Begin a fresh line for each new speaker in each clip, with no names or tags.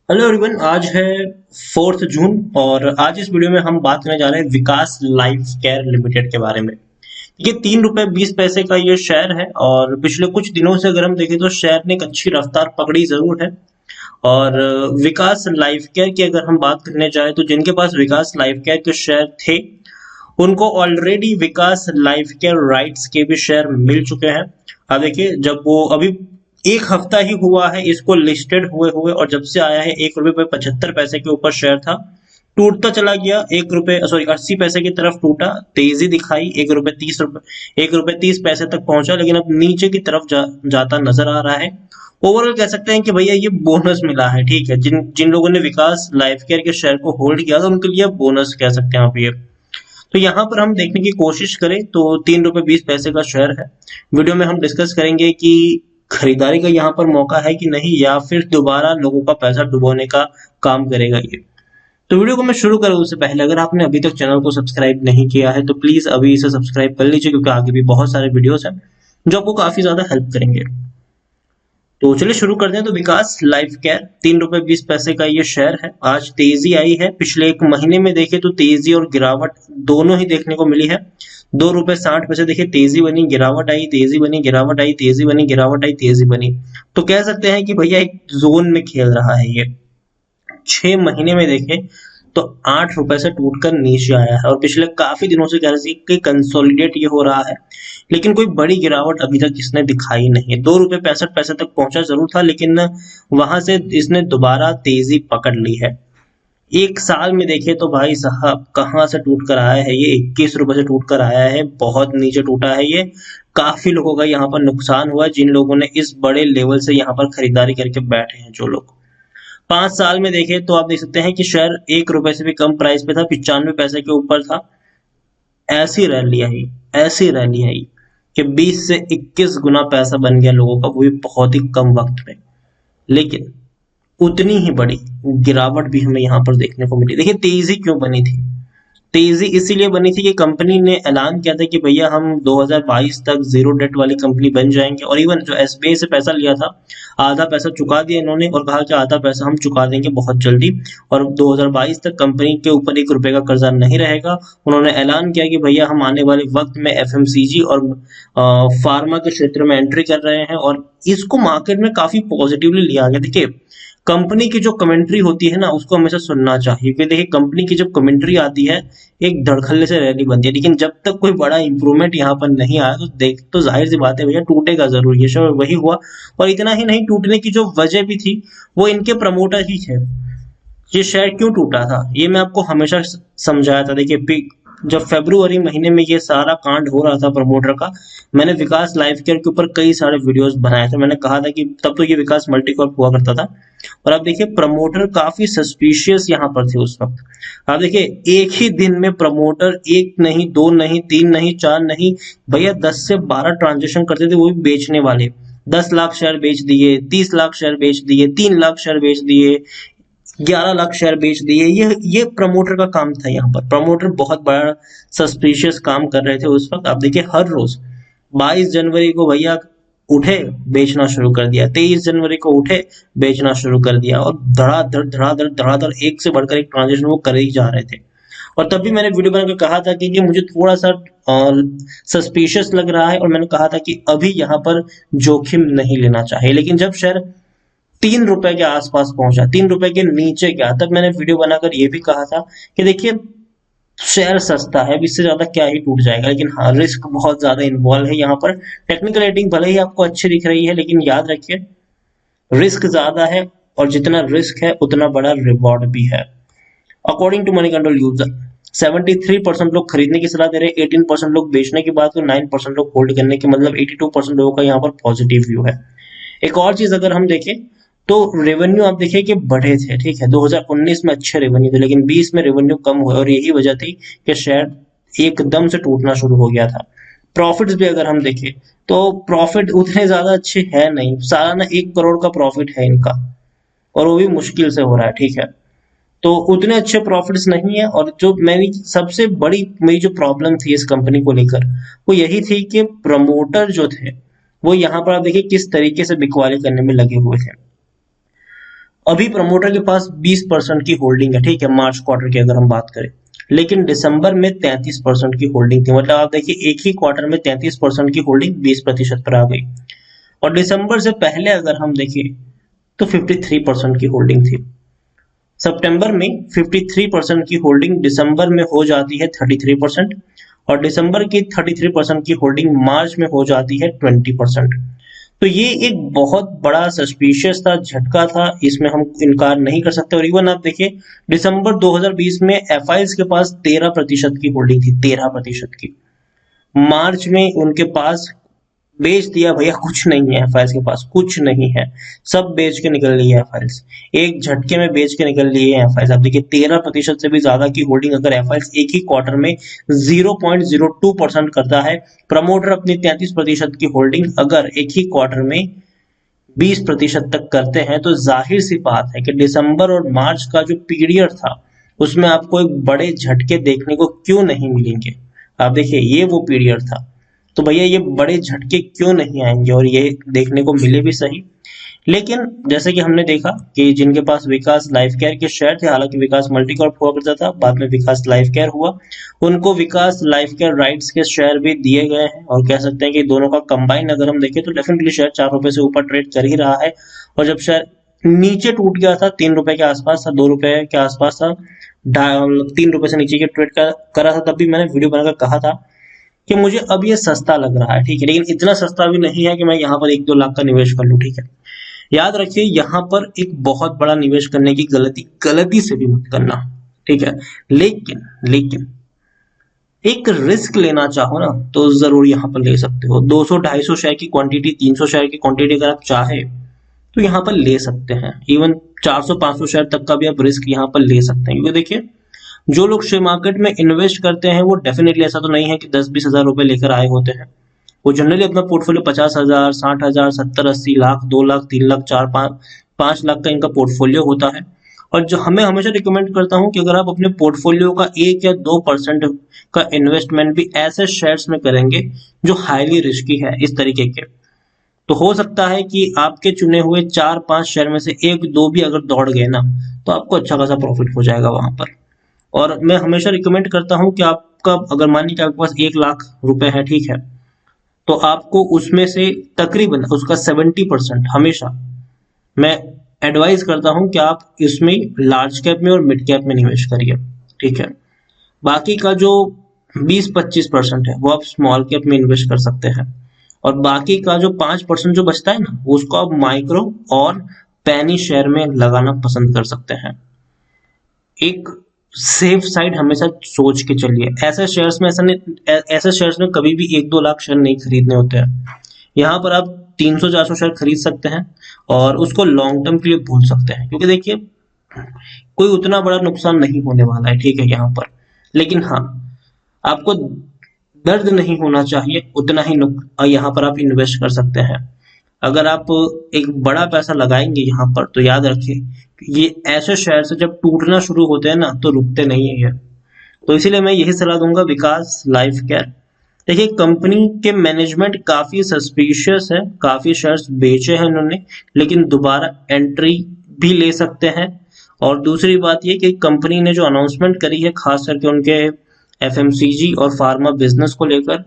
Hello everyone. आज है 4 जून और आज इस वीडियो में हम बात करने जा रहे हैं विकास लाइफ केयर लिमिटेड के बारे में। ये 3 रुपए 20 पैसे का ये शेयर है और पिछले कुछ दिनों से अगर हम देखें तो शेयर ने एक अच्छी रफ्तार पकड़ी जरूर है। और विकास लाइफ केयर की अगर हम बात करने जाए तो जिनके पास विकास लाइफ केयर के शेयर थे उनको ऑलरेडी विकास लाइफ केयर राइट्स के भी शेयर मिल चुके हैं। अब देखिए, जब वो अभी एक हफ्ता ही हुआ है इसको लिस्टेड हुए हुए और जब से आया है 1 रुपए 75 पैसे के ऊपर शेयर था, टूटता चला गया 1 रुपए 80 पैसे की तरफ टूटा, तेजी दिखाई 1 रुपए 30 पैसे तक पहुंचा, लेकिन अब नीचे की तरफ जाता नजर आ रहा है। ओवरऑल कह सकते हैं कि भैया ये बोनस मिला है। ठीक है, जिन जिन लोगों ने विकास लाइफ केयर के शेयर को होल्ड किया था उनके लिए बोनस कह सकते हैं आप ये। तो यहाँ पर हम देखने की कोशिश करें तो 3 रुपए 20 पैसे का शेयर है। वीडियो में हम डिस्कस करेंगे कि खरीदारी का यहाँ पर मौका है कि नहीं, या फिर दोबारा लोगों का पैसा डुबोने का काम करेगा ये। तो वीडियो को मैं शुरू करूँ उससे पहले अगर आपने अभी तक चैनल को सब्सक्राइब नहीं किया है तो प्लीज अभी इसे सब्सक्राइब कर लीजिए, क्योंकि आगे भी बहुत सारे वीडियोस हैं जो आपको काफी ज्यादा हेल्प करेंगे। तो चलिए शुरू करते हैं। तो विकास लाइफ केयर 3 रुपए 20 पैसे का ये शेयर है। आज तेजी आई है, पिछले एक महीने में देखे तो तेजी और गिरावट दोनों ही देखने को मिली है। 2 रुपए 60 पैसे देखिए, तेजी बनी गिरावट आई, तेजी बनी गिरावट आई, तेजी बनी गिरावट आई, तेजी बनी। तो कह सकते हैं कि भैया एक जोन में खेल रहा है ये। 6 महीने में देखे तो 8 रुपए से टूटकर नीचे आया है और पिछले काफी दिनों से कह रहे थे कि कंसोलिडेट ये हो रहा है, लेकिन कोई बड़ी गिरावट अभी तक इसने दिखाई नहीं है। 2 रुपए 65 पैसे तक पहुंचा जरूर था, लेकिन वहां से इसने दोबारा तेजी पकड़ ली है। एक साल में देखे तो भाई साहब कहाँ से टूट कर आया है ये, 21 रुपए से टूट कर आया है, बहुत नीचे टूटा है ये। काफी लोगों का यहाँ पर नुकसान हुआ, जिन लोगों ने इस बड़े लेवल से यहाँ पर खरीदारी करके बैठे हैं जो लोग। 5 साल में देखे तो आप देख सकते हैं कि शेयर 1 रुपए से भी कम प्राइस पे था, 95 पैसे के ऊपर था। ऐसी रैली आई, ऐसी रैली आई कि 20 से 21 गुना पैसा बन गया लोगों का, वो भी बहुत ही कम वक्त में। लेकिन उतनी ही बड़ी गिरावट भी हमें यहाँ पर देखने को मिली। देखिए तेजी क्यों बनी थी, तेजी इसीलिए बनी थी कि कंपनी ने ऐलान किया था कि भैया हम 2022 तक जीरो डेट वाली कंपनी बन जाएंगे, और इवन जो एसबीआई से पैसा लिया था आधा पैसा चुका दिया इन्होंने और कहा कि आधा पैसा हम चुका देंगे बहुत जल्दी, और 2022 तक कंपनी के ऊपर 1 रुपए का कर्जा नहीं रहेगा। उन्होंने ऐलान किया कि भैया हम आने वाले वक्त में एफएमसीजी और फार्मा के क्षेत्र में एंट्री कर रहे हैं, और इसको मार्केट में काफी पॉजिटिवली लिया गया। देखिए, कंपनी की जो कमेंट्री होती है ना उसको हमेशा सुनना चाहिए, क्योंकि देखिए कंपनी की जब कमेंट्री आती है एक धड़कल्ले से रैली बनती है, लेकिन जब तक कोई बड़ा इंप्रूवमेंट यहाँ पर नहीं आया तो देख तो जाहिर सी बात है भैया टूटेगा जरूर। ये शेयर वही हुआ, और इतना ही नहीं, टूटने की जो वजह भी थी वो इनके प्रमोटर ही थे। ये शेयर क्यों टूटा था ये मैं आपको हमेशा समझाया था। देखिए, जब फरवरी महीने में ये सारा कांड हो रहा था प्रमोटर का, मैंने विकास लाइफ केयर के ऊपर कई सारे वीडियोस बनाए थे। मैंने कहा था कि तब तो ये विकास मल्टीकॉर्प हुआ करता था, और अब देखिए प्रमोटर काफी सस्पिशियस यहाँ पर थे उस वक्त। आप देखिए एक ही दिन में प्रमोटर एक नहीं, दो नहीं, तीन नहीं, चार नहीं, भैया 10 से 12 ट्रांजेक्शन करते थे, वो भी बेचने वाले। 10 लाख शेयर बेच दिए, 30 लाख शेयर बेच दिए, 3 लाख शेयर बेच दिए, 11 लाख शेयर बेच दिए। ये प्रमोटर का काम था। यहाँ पर प्रमोटर बहुत बड़ा सस्पिशियस काम कर रहे थे उस वक्त। आप देखिए हर रोज 22 जनवरी को भैया उठे बेचना शुरू कर दिया, 23 जनवरी को उठे बेचना शुरू कर दिया, और धड़ाधड़ धड़ाधड़ धड़ाधड़ एक से बढ़कर एक ट्रांजेक्शन वो कर ही जा रहे थे। और तब भी मैंने वीडियो बनाकर कहा था कि मुझे थोड़ा सा सस्पिशियस लग रहा है, और मैंने कहा था कि अभी यहाँ पर जोखिम नहीं लेना चाहिए। लेकिन जब शेयर 3 रुपए के आसपास पहुंचा, 3 रुपए के नीचे गया, तब मैंने वीडियो बनाकर ये भी कहा था कि देखिए शेयर सस्ता है, इससे ज्यादा क्या ही टूट जाएगा, लेकिन हाँ रिस्क बहुत ज्यादा इन्वॉल्व है यहाँ पर। टेक्निकल रेटिंग भले ही आपको अच्छी दिख रही है, लेकिन याद रखिए रिस्क ज्यादा है, और जितना रिस्क है उतना बड़ा रिवॉर्ड भी है। According to Moneycontrol user 73% लोग खरीदने की सलाह दे रहे हैं, 18% लोग बेचने की बात, और 9% लोग होल्ड करने की, मतलब 82% लोगों का यहाँ पर पॉजिटिव व्यू है। एक और चीज अगर हम देखें तो रेवेन्यू आप देखिए कि बढ़े थे। ठीक है, 2019 में अच्छे रेवेन्यू थे, लेकिन 20 में रेवेन्यू कम हुए, और यही वजह थी कि शेयर एकदम से टूटना शुरू हो गया था। प्रॉफिट्स भी अगर हम देखें तो प्रॉफिट उतने ज्यादा अच्छे है नहीं, सालाना 1 करोड़ का प्रॉफिट है इनका, और वो भी मुश्किल से हो रहा है। ठीक है, तो उतने अच्छे प्रॉफिट्स नहीं है। और जो मेरी सबसे बड़ी मेरी जो प्रॉब्लम थी इस कंपनी को लेकर वो यही थी कि प्रमोटर जो थे वो यहाँ पर आप देखिए किस तरीके से बिकवाली करने में लगे हुए थे। अभी प्रमोटर के पास 20% की होल्डिंग है, ठीक है, मार्च क्वार्टर की अगर हम बात करें, लेकिन दिसंबर में 33% की होल्डिंग थी। मतलब आप देखिए एक ही क्वार्टर में 33% की होल्डिंग 20% पर आ गई। और दिसंबर से पहले अगर हम देखें तो 53% की होल्डिंग थी। सितंबर में 53% की होल्डिंग दिसंबर में हो जाती है 33%, और दिसंबर की 33% की होल्डिंग मार्च में हो जाती है 20%। तो ये एक बहुत बड़ा सस्पिशियस था, झटका था, इसमें हम इनकार नहीं कर सकते। और इवन आप देखिए दिसंबर 2020 में एफआईएस के पास 13% की होल्डिंग थी, 13% की। मार्च में उनके पास बेच दिया भैया, कुछ नहीं है एफआईएस के पास, कुछ नहीं है, सब बेच के निकल लिए एफआईएस, एक झटके में बेच के निकल लिए एफआईएस। आप देखिए 13% से भी ज्यादा की होल्डिंग अगर एफआईएस एक ही क्वार्टर में 0.02% करता है, प्रमोटर अपनी 33% की होल्डिंग अगर एक ही क्वार्टर में 20% तक करते हैं, तो जाहिर सी बात है कि दिसंबर और मार्च का जो पीरियड था उसमें आपको एक बड़े झटके देखने को क्यों नहीं मिलेंगे। आप देखिए ये वो पीरियड था, तो भैया ये बड़े झटके क्यों नहीं आएंगे, और ये देखने को मिले भी सही। लेकिन जैसे कि हमने देखा कि जिनके पास विकास लाइफ केयर के शेयर थे, हालांकि विकास मल्टीकॉर्प हुआ करता था, बाद में विकास लाइफ केयर हुआ, उनको विकास लाइफ केयर राइट्स के शेयर भी दिए गए हैं। और कह सकते हैं कि दोनों का कंबाइन अगर हम देखें तो डेफिनेटली शेयर 4 रुपए से ऊपर ट्रेड कर ही रहा है। और जब शेयर नीचे टूट गया था, 3 रुपए के आसपास था, 2 रुपए के आसपास था, 3 रुपए से नीचे के ट्रेड करा था, तब भी मैंने वीडियो बनाकर कहा था कि मुझे अब ये सस्ता लग रहा है, ठीक है, लेकिन इतना सस्ता भी नहीं है कि मैं यहाँ पर 1-2 लाख का निवेश कर लूं, ठीक है। याद रखिए यहाँ पर एक बहुत बड़ा निवेश करने की गलती से भी मत करना, ठीक है। लेकिन लेकिन एक रिस्क लेना चाहो ना तो जरूर यहाँ पर ले सकते हो। 200-250 शेयर की क्वांटिटी, 300 शेयर की क्वांटिटी अगर आप चाहे तो यहाँ पर ले सकते हैं। इवन 400-500 शेयर तक का भी आप रिस्क यहाँ पर ले सकते हैं, क्योंकि देखिए जो लोग शेयर मार्केट में इन्वेस्ट करते हैं वो डेफिनेटली ऐसा तो नहीं है कि 10-20 हजार रुपए लेकर आए होते हैं। वो जनरली अपना पोर्टफोलियो 50,000, 60,000, 70-80 लाख, 2 लाख, 3 लाख, 4-5 लाख का इनका पोर्टफोलियो होता है। और जो हमें हमेशा रिकमेंड करता हूं कि अगर आप अपने पोर्टफोलियो का 1 या 2% का इन्वेस्टमेंट भी ऐसे शेयर्स में करेंगे जो हाईली रिस्की है इस तरीके के, तो हो सकता है कि आपके चुने हुए 4-5 शेयर में से 1-2 भी अगर दौड़ गए ना, तो आपको अच्छा खासा प्रॉफिट हो जाएगा वहां पर। और मैं हमेशा रिकमेंड करता हूं कि आपका अगर मान लीजिए आपके पास 1 लाख रुपए है, ठीक है, तो आपको उसमें से तकरीबन उसका 70% हमेशा मैं एडवाइस करता हूं कि आप इसमें लार्ज कैप में और मिड कैप में निवेश करिए, ठीक है। बाकी का जो 20-25% है वो आप स्मॉल कैप में इन्वेस्ट कर सकते हैं, और बाकी का जो 5% जो बचता है ना, उसको आप माइक्रो और पैनी शेयर में लगाना पसंद कर सकते हैं। एक सेफ साइड हमेशा सोच के चलिए। ऐसे शेयर्स में ऐसे शेयर्स में कभी भी 1-2 लाख शेयर नहीं खरीदने होते हैं। यहाँ पर आप 300-400 शेयर खरीद सकते हैं और उसको लॉन्ग टर्म के लिए भूल सकते हैं, क्योंकि देखिए कोई उतना बड़ा नुकसान नहीं होने वाला है, ठीक है, यहाँ पर। लेकिन हाँ, आपको दर्द नहीं होना चाहिए, उतना ही यहाँ पर आप इन्वेस्ट कर सकते हैं। अगर आप एक बड़ा पैसा लगाएंगे यहाँ पर तो याद रखिए ये ऐसे शेयर से जब टूटना शुरू होते हैं ना तो रुकते नहीं है ये। तो इसीलिए मैं यही सलाह दूंगा विकास लाइफ केयर। देखिए कंपनी के मैनेजमेंट काफी सस्पिशियस है, काफी शेयर्स बेचे हैं इन्होंने, लेकिन दोबारा एंट्री भी ले सकते हैं। और दूसरी बात ये कि कंपनी ने जो अनाउंसमेंट करी है खास करके उनके एफएमसीजी और फार्मा बिजनेस को लेकर,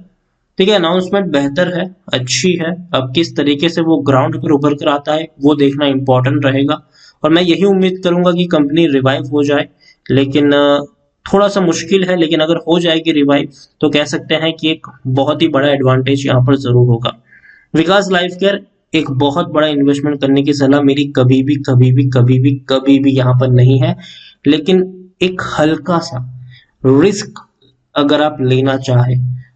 ठीक है, अनाउंसमेंट बेहतर है, अच्छी है। अब किस तरीके से वो ग्राउंड पर उभर कर आता है वो देखना इंपॉर्टेंट रहेगा, और मैं यही उम्मीद करूंगा कि कंपनी रिवाइव हो जाए। लेकिन थोड़ा सा मुश्किल है, लेकिन अगर हो जाएगी रिवाइव तो कह सकते हैं कि एक बहुत ही बड़ा एडवांटेज यहाँ पर जरूर होगा। विकास लाइफ केयर एक बहुत बड़ा इन्वेस्टमेंट करने की सलाह मेरी कभी भी कभी भी कभी भी कभी भी यहाँ पर नहीं है, लेकिन एक हल्का सा रिस्क अगर आप लेना चाहे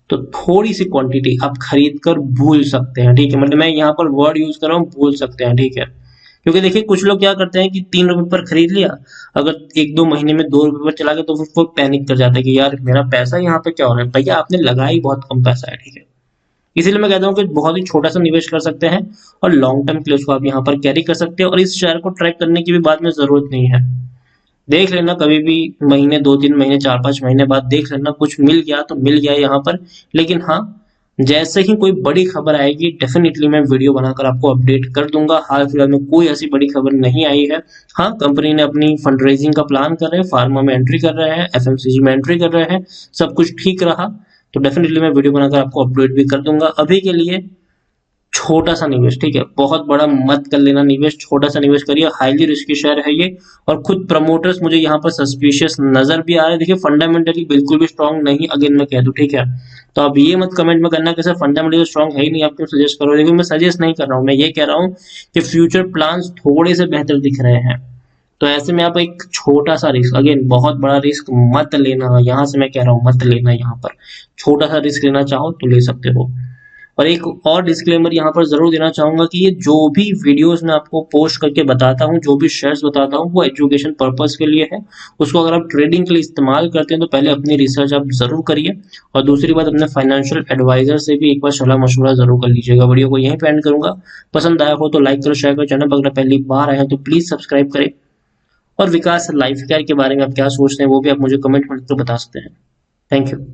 तो थोड़ी सी क्वांटिटी आप खरीद कर भूल सकते हैं, ठीक है। मतलब मैं यहाँ पर वर्ड यूज कर रहा हूँ भूल सकते हैं, ठीक है, क्योंकि देखिए कुछ लोग क्या करते हैं कि 3 रुपए पर खरीद लिया, अगर 1-2 महीने में 2 रुपए पर चला गया तो फिर वो पैनिक कर जाता है कि यार मेरा पैसा यहाँ पे क्या हो रहा है। भैया आपने लगाया ही बहुत कम पैसा है, ठीक है। इसीलिए मैं कहता हूँ कि बहुत ही छोटा सा निवेश कर सकते हैं और लॉन्ग टर्म के लिए उसको आप यहाँ पर कैरी कर सकते हैं, और इस शेयर को ट्रैक करने की भी बाद में जरूरत नहीं है। देख लेना कभी भी महीने, 2-3 महीने, 4-5 महीने बाद देख लेना, कुछ मिल गया तो मिल गया यहाँ पर। लेकिन हाँ, जैसे ही कोई बड़ी खबर आएगी डेफिनेटली मैं वीडियो बनाकर आपको अपडेट कर दूंगा। हाल फिलहाल में कोई ऐसी बड़ी खबर नहीं आई है। हाँ, कंपनी ने अपनी फंड रेजिंग का प्लान कर रहे हैं, फार्मा में एंट्री कर रहे हैं, एफएमसीजी में एंट्री कर रहे हैं, सब कुछ ठीक रहा तो डेफिनेटली मैं वीडियो बनाकर आपको अपडेट भी कर दूंगा। अभी के लिए छोटा सा निवेश, ठीक है, बहुत बड़ा मत कर लेना निवेश, छोटा सा निवेश करिए। हाईली रिस्की शेयर है ये, और खुद प्रमोटर्स मुझे यहाँ पर सस्पिशियस नजर भी आ रहे हैं। देखिए फंडामेंटली बिल्कुल भी स्ट्रांग नहीं, अगेन मैं कह दूं, ठीक है। तो आप ये मत कमेंट में करना कि सर फंडामेंटली स्ट्रांग है ही नहीं, आप क्यों सजेस्ट करो। देखो मैं सजेस्ट नहीं कर रहा हूँ, मैं ये कह रहा हूँ कि फ्यूचर प्लान्स थोड़े से बेहतर दिख रहे हैं। तो ऐसे में आप एक छोटा सा रिस्क, अगेन बहुत बड़ा रिस्क मत लेना, यहाँ से मैं कह रहा हूँ मत लेना। यहाँ पर छोटा सा रिस्क लेना चाहो तो ले सकते हो। और एक और डिस्क्लेमर यहाँ पर जरूर देना चाहूंगा कि ये जो भी वीडियोस मैं आपको पोस्ट करके बताता हूँ, जो भी शेयर्स बताता हूँ, वो एजुकेशन पर्पस के लिए है। उसको अगर आप ट्रेडिंग के लिए इस्तेमाल करते हैं तो पहले अपनी रिसर्च आप जरूर करिए, और दूसरी बात अपने फाइनेंशियल एडवाइजर से भी एक बार सलाह मशवरा जरूर कर लीजिएगा। वीडियो को यहीं पे एंड करूंगा। पसंद आया हो तो लाइक करो, शेयर करो, चैनल पर अगर पहली बार आए हैं तो प्लीज सब्सक्राइब करें। और विकास लाइफ केयर के बारे में आप क्या सोचते हैं वो भी आप मुझे कमेंट में लिखकर बता सकते हैं। Thank you.